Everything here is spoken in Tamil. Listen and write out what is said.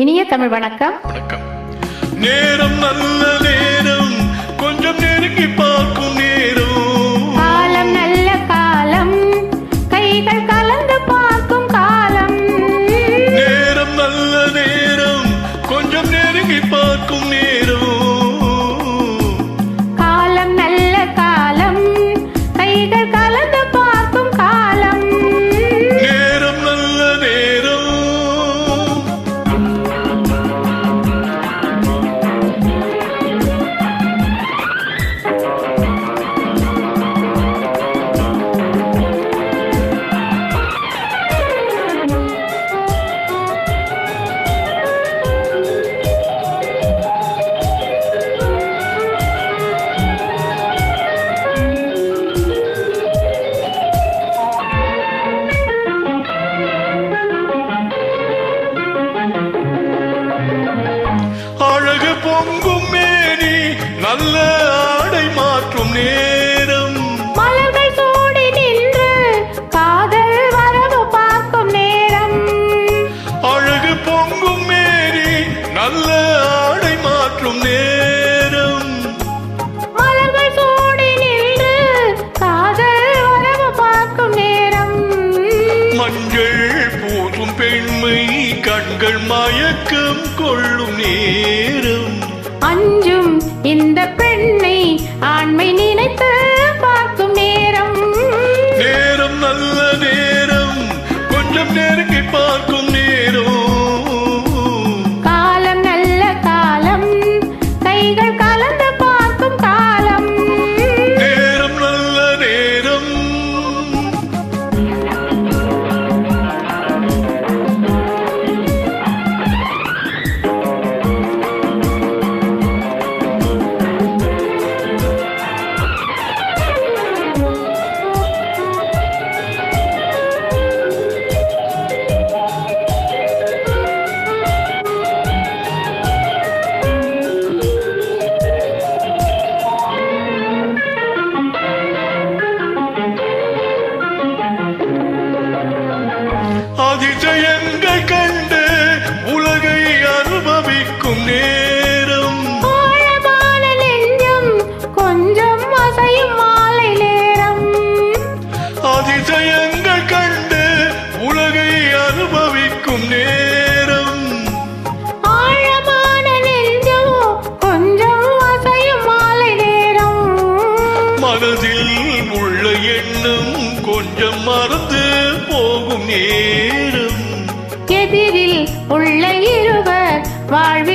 இனிய தமிழ் வணக்கம். நேரம் நல்ல நேரம், கொஞ்சம் நெருங்கி பார்க்கும் நேரம். காலம் நல்ல காலம், கைகள் கலந்து பார்க்கும் காலம். நேரம் நல்ல நேரம், கொஞ்சம் நெருங்கி பார்க்கும் நேரம். காலம் நல்ல காலம், கைகள் கலந்து பார்க்கும் காலம். நேரம் நல்ல நேரம். அழகு பொங்கும் மேனி, நல்ல ஆடை மாற்றும் நேரம். மலர்கள் சூடி நின்று காதல் வரவு பார்க்கும் நேரம். அழகு பொங்கும் மேனி, நல்ல ஆடை மாற்றும் நேரம். மலர்கள் சூடி நின்று காதல் வரவு பார்க்கும் நேரம். மஞ்சள் பூசும் பெண்மை, கண்கள் மயக்கம் கொள்ளும் நேரம். அஞ்சும் இந்த பெண்ணை ஆண்மை நினைத்து பார்க்கும் நேரம். நேரம் நல்ல நேரம், கொஞ்சம் நெருங்கி பார்க்கும் நேரம். காலம் நல்ல காலம், கைகள் கலந்து பார்க்கும் காலம். நேரம் நல்ல நேரம். அதிசயங்கள் கண்டு உலகை அனுபவிக்கும் நேரம். ஆழமான நெஞ்சம் கொஞ்சம் அசையும் மாலை நேரம். அதிசயங்கள் கண்டு உலகை அனுபவிக்கும் நேரம். ஆழமான நெஞ்சம் கொஞ்சம் அசையும் மாலை நேரம். மனதில் உள்ள எண்ணம் கொஞ்சம் மறந்து போகும் நேரம். எதிரில் உள்ள இருவர் வாழ்வில்